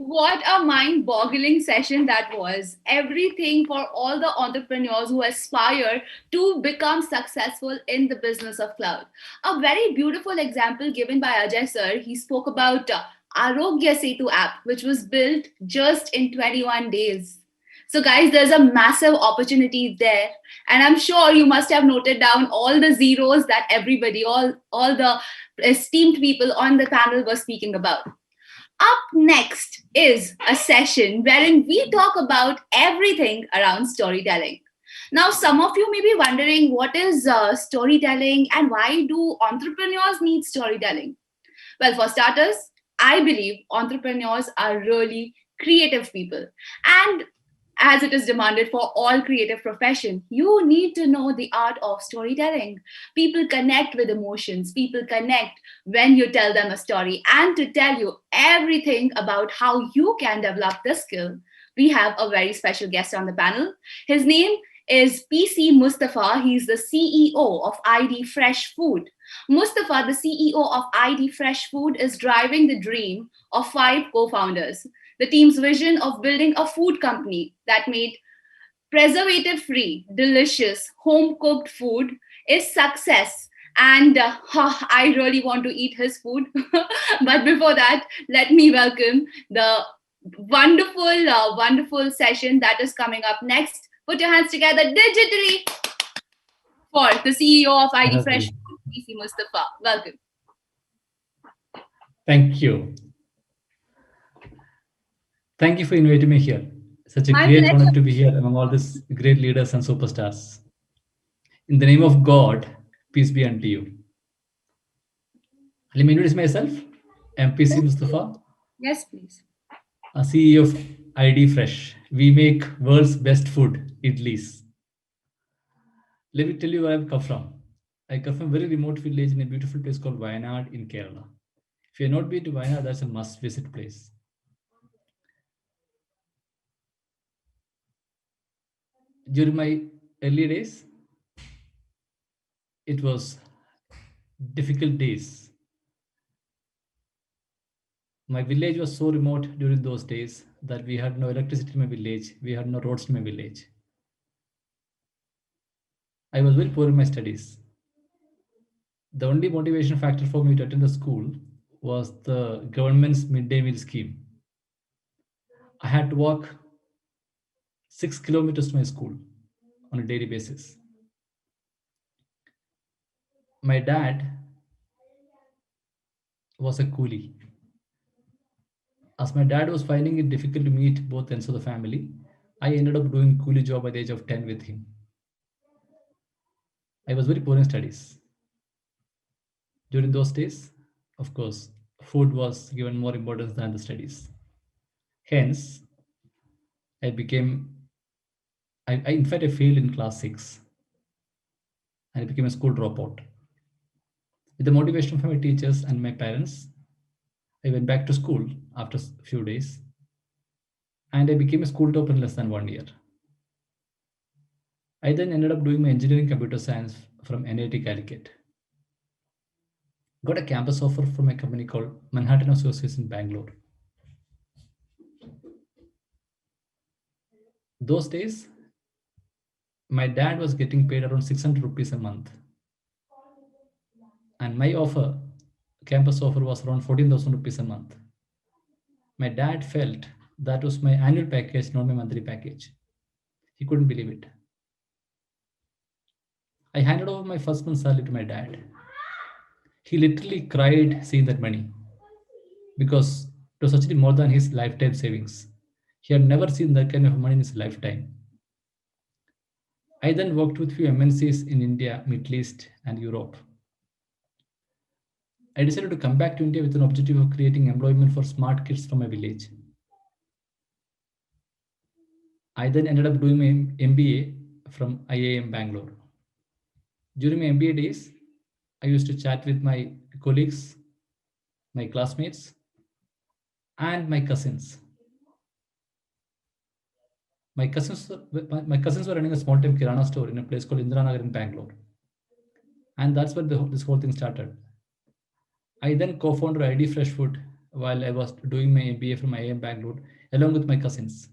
What a mind boggling session that was. Everything for all the entrepreneurs who aspire to become successful in the business of cloud. A very beautiful example given by Ajay sir. He spoke about Arogya Setu app, which was built just in 21 days. So, guys, there's a massive opportunity there. And I'm sure you must have noted down all the zeros that everybody, all the esteemed people on the panel were speaking about. Up next is a session wherein we talk about everything around storytelling. Now, some of you may be wondering what is storytelling and why do entrepreneurs need storytelling? Well, for starters, I believe entrepreneurs are really creative people. And as it is demanded for all creative profession, you need to know the art of storytelling. People connect with emotions, people connect when you tell them a story. And to tell you everything about how you can develop this skill, we have a very special guest on the panel. His name is PC Mustafa. He's the CEO of ID Fresh Food. Mustafa, the CEO of ID Fresh Food, is driving the dream of five co founders. The team's vision of building a food company that made preservative free, delicious, home cooked food is success. And I really want to eat his food. But before that, let me welcome the wonderful session that is coming up next. Put your hands together digitally for the CEO of ID Fresh Happy. Food, PC Mustafa. Welcome. Thank you. Thank you for inviting me here. Such a My great pleasure. honor to be here among all these great leaders and superstars. In the name of God, peace be unto you. Let me introduce myself. I'm PC Mustafa, Yes, please. a CEO of ID Fresh. We make world's best food, idlis. Let me tell you where I've come from. I come from a very remote village in a beautiful place called Wayanad in Kerala. If you've not been to Wayanad, that's a must visit place. During my early days, it was difficult days. My village was so remote during those days that we had no electricity in my village, we had no roads in my village. I was very poor in my studies. The only motivation factor for me to attend the school was the government's midday meal scheme. I had to walk 6 kilometers to my school on a daily basis. My dad was a coolie. As my dad was finding it difficult to meet both ends of the family, I ended up doing coolie job at the age of 10 with him. I was very poor in studies. During those days, of course, food was given more importance than the studies. Hence, I became, I in fact, I failed in class 6 and I became a school dropout. With the motivation from my teachers and my parents, I went back to school after a few days and I became a school topper in less than 1 year. I then ended up doing my engineering computer science from NIT Calicut. Got a campus offer from a company called Manhattan Associates in Bangalore. Those days, my dad was getting paid around 600 rupees a month. And my offer, campus offer, was around 14,000 rupees a month. My dad felt that was my annual package, not my monthly package. He couldn't believe it. I handed over my first month's salary to my dad. He literally cried seeing that money because it was actually more than his lifetime savings. He had never seen that kind of money in his lifetime. I then worked with few MNCs in India, Middle East, and Europe. I decided to come back to India with an objective of creating employment for smart kids from my village. I then ended up doing my MBA from IIM Bangalore. During my MBA days, I used to chat with my colleagues, my classmates, and my cousins. My cousins were running a small time kirana store in a place called Indiranagar in Bangalore. And that's where this whole thing started. I then co-founded ID Fresh Food while I was doing my MBA from IIM Bangalore along with my cousins.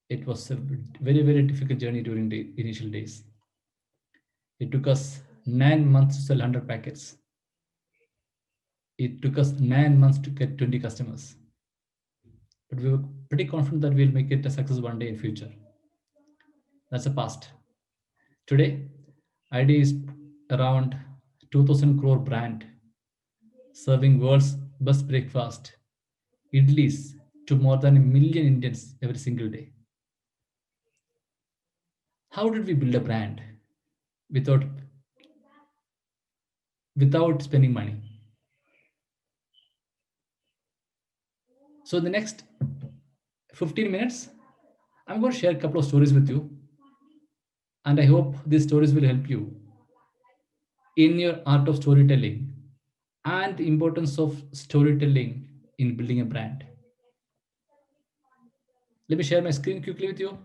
It was a very, very difficult journey during the initial days. It took us 9 months to sell 100 packets. It took us 9 months to get 20 customers. But we were pretty confident that we'll make it a success one day in future. That's the past. Today, ID is around 2000 crore brand, serving world's best breakfast, idlis, to more than a million Indians every single day. How did we build a brand without spending money? So in the next 15 minutes, I'm going to share a couple of stories with you, and I hope these stories will help you in your art of storytelling and the importance of storytelling in building a brand. Let me share my screen quickly with you.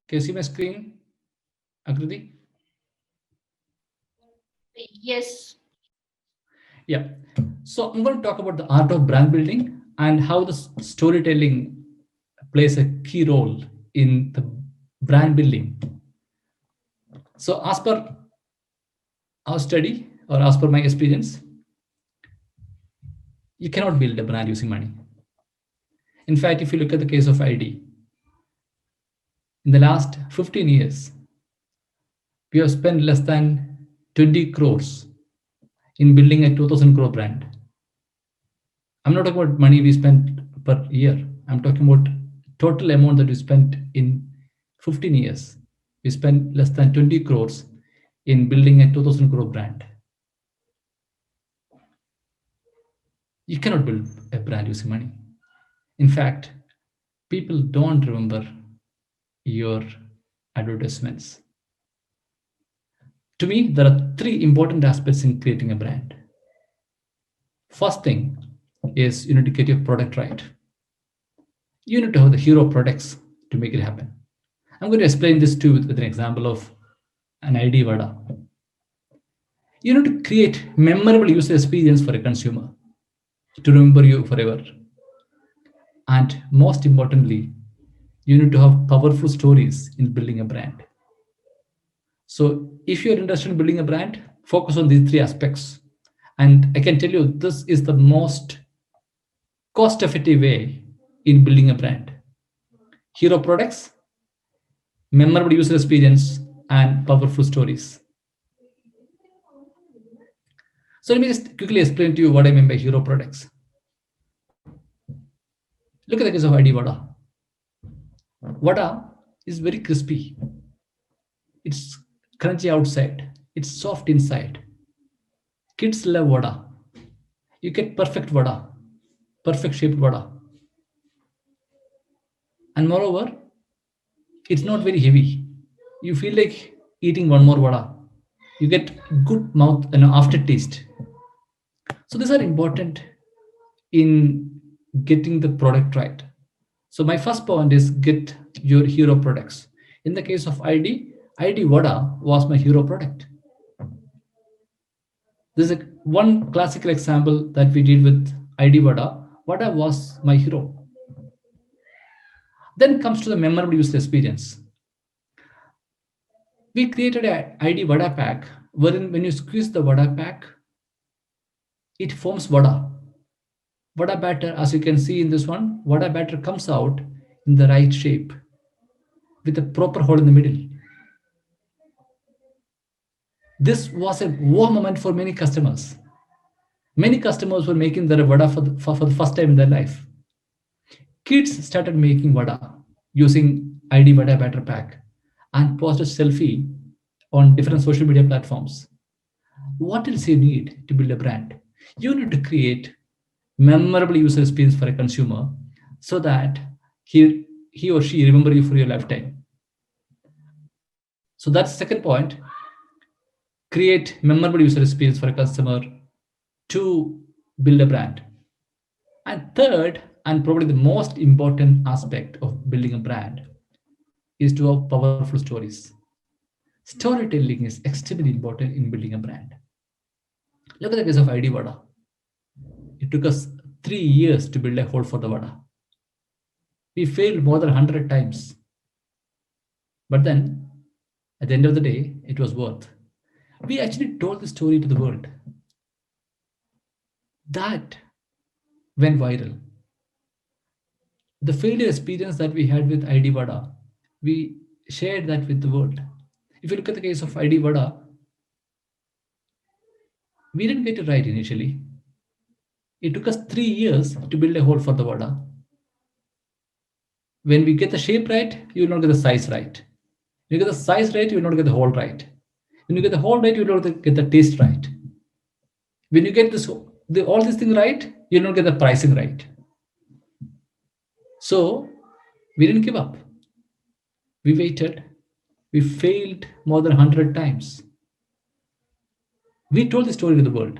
Can you see my screen, Akriti? Yes. Yeah. So I'm going to talk about the art of brand building and how the storytelling plays a key role in the brand building. So as per our study or as per my experience, you cannot build a brand using money. In fact, if you look at the case of ID, in the last 15 years, we have spent less than 20 crores in building a 2000 crore brand. I'm not talking about money we spent per year. I'm talking about total amount that we spent in 15 years. We spent less than 20 crores in building a 2000 crore brand. You cannot build a brand using money. In fact, people don't remember your advertisements. To me, there are three important aspects in creating a brand. First thing is you need to get your product right. You need to have the hero products to make it happen. I'm going to explain this too with an example of an ID Vada. You need to create memorable user experience for a consumer to remember you forever. And most importantly, you need to have powerful stories in building a brand. So if you're interested in building a brand, focus on these three aspects. And I can tell you this is the most cost effective way in building a brand. Hero products, memorable user experience, and powerful stories. So let me just quickly explain to you what I mean by hero products. Look at the case of ID Vada. Vada is very crispy. It's crunchy outside. It's soft inside. Kids love Vada. You get perfect Vada, perfect shaped Vada. And moreover, it's not very heavy. You feel like eating one more Vada. You get good mouth and aftertaste. So these are important in getting the product right. So my first point is get your hero products. In the case of ID Vada was my hero product. This is one classical example that we did with ID Vada. Vada was my hero. Then comes to the memorable user experience. We created a ID Vada pack wherein when you squeeze the Vada pack, it forms Vada. Vada batter, as you can see in this one, Vada batter comes out in the right shape with a proper hole in the middle. This was a wow moment for many customers. Many customers were making their vada for the first time in their life. Kids started making vada using ID Vada Batter Pack and posted selfie on different social media platforms. What else you need to build a brand? You need to create memorable user experience for a consumer so that he or she remember you for your lifetime. So that's the second point. Create memorable user experience for a customer to build a brand. And third, and probably the most important aspect of building a brand is to have powerful stories. Storytelling is extremely important in building a brand. Look at the case of ID Vada. It took us 3 years to build a hold for the Vada. We failed more than 100 times. But then, at the end of the day, it was worth. We actually told the story to the world. That went viral. The failure experience that we had with ID Vada, we shared that with the world. If you look at the case of ID Vada, we didn't get it right initially. It took us 3 years to build a hole for the Vada. When we get the shape right, you will not get the size right. When you get the size right, you will not get the hole right. When you get the hole right, you will not get the taste right. When you get all these things right, you will not get the pricing right. So we didn't give up. We waited. We failed more than 100 times. We told the story to the world.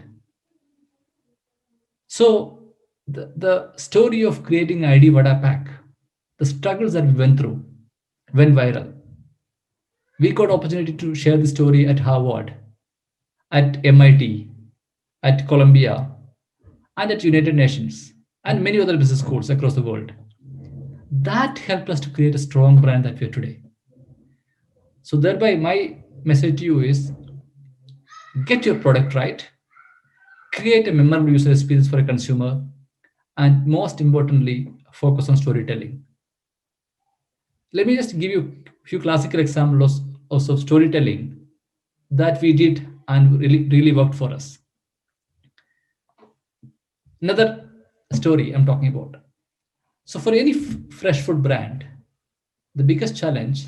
So the story of creating ID Vada Pack, the struggles that we went through, went viral. We got opportunity to share the story at Harvard, at MIT, at Columbia, and at United Nations, and many other business schools across the world. That helped us to create a strong brand that we are today. So thereby, my message to you is get your product right, create a memorable user experience for a consumer, and most importantly, focus on storytelling. Let me just give you a few classical examples of storytelling that we did and really worked for us. Another story I'm talking about. So, for any fresh food brand, the biggest challenge,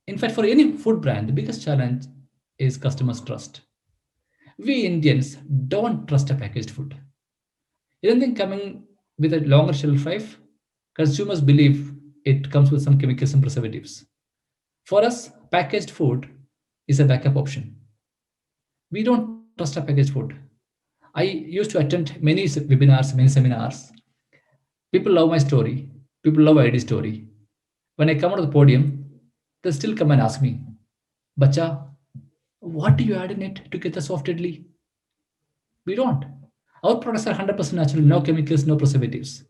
in fact, for any food brand, the biggest challenge is customers' trust. We Indians don't trust a packaged food. Anything coming with a longer shelf life, consumers believe it comes with some chemicals and preservatives. For us, packaged food is a backup option. We don't trust a packaged food. I used to attend many webinars, many seminars. People love my story. People love ID story. When I come out of the podium, they still come and ask me, Bacha, what do you add in it to get the soft idli? We don't. Our products are 100% natural, no chemicals, no preservatives.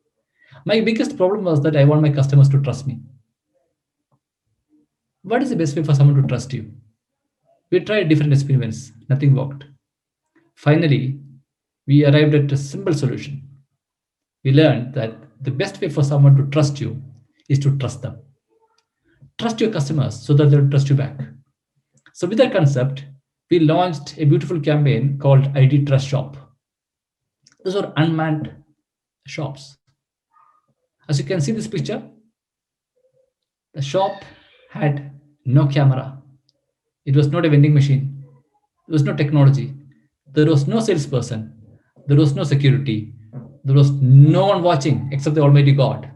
My biggest problem was that I want my customers to trust me. What is the best way for someone to trust you? We tried different experiments, nothing worked. Finally, we arrived at a simple solution. We learned that the best way for someone to trust you is to trust them. Trust your customers so that they'll trust you back. So, with that concept, we launched a beautiful campaign called ID Trust Shop. Those are unmanned shops. As you can see this picture, the shop had no camera. It was not a vending machine. There was no technology. There was no salesperson. There was no security. There was no one watching except the Almighty God.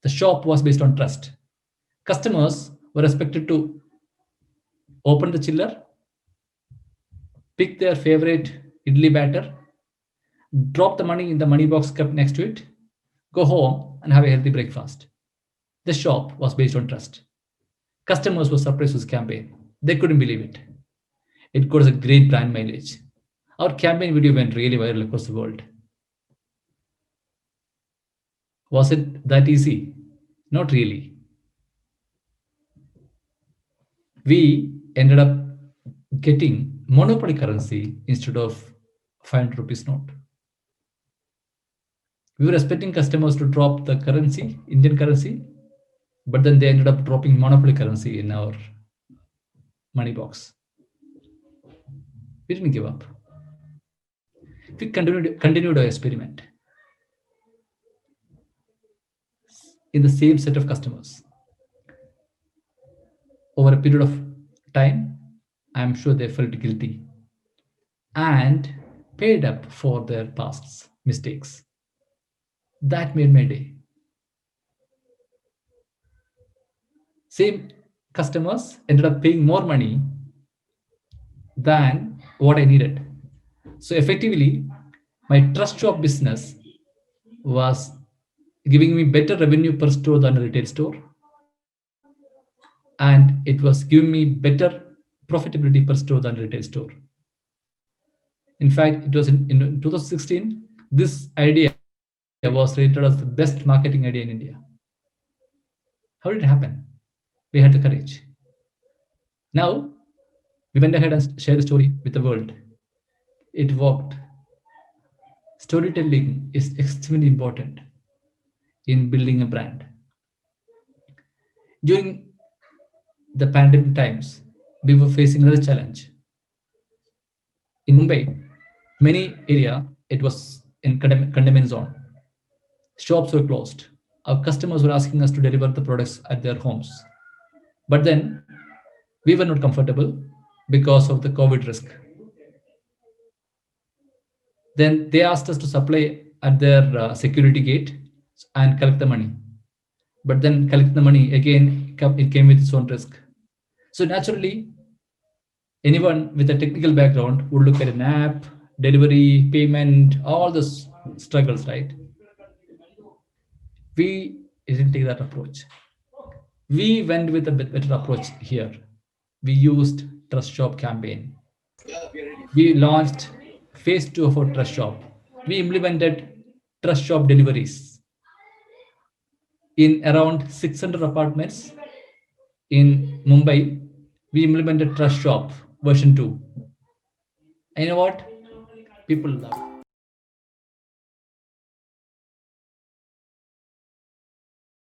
The shop was based on trust. Customers were expected to open the chiller, pick their favorite idli batter, drop the money in the money box kept next to it, go home and have a healthy breakfast. The shop was based on trust. Customers were surprised with this campaign. They couldn't believe it. It got us a great brand mileage. Our campaign video went really viral across the world. Was it that easy? Not really. We ended up getting monopoly currency instead of 500 rupees note. We were expecting customers to drop the currency, Indian currency, but then they ended up dropping monopoly currency in our money box. We didn't give up. We continued our experiment in the same set of customers. Over a period of time, I am sure they felt guilty and paid up for their past mistakes. That made my day. Same customers ended up paying more money than what I needed. So effectively, my trust shop business was giving me better revenue per store than a retail store, and it was giving me better profitability per store than retail store. In fact, it was in 2016, this idea was rated as the best marketing idea in India. How did it happen? We had the courage. Now, we went ahead and shared the story with the world. It worked. Storytelling is extremely important in building a brand. During the pandemic times, we were facing another challenge. In Mumbai, many area it was in containment zone. Shops were closed. Our customers were asking us to deliver the products at their homes. But then we were not comfortable because of the COVID risk. Then they asked us to supply at their security gate and collect the money. But then collect the money again, it came with its own risk. So naturally, anyone with a technical background would look at an app, delivery, payment, all those struggles, right? We didn't take that approach. We went with a bit better approach here. We used Trust Shop campaign. We launched phase two of our Trust Shop. We implemented Trust Shop deliveries in around 600 apartments in Mumbai. We implemented Trust Shop version 2. And you know what? People love it.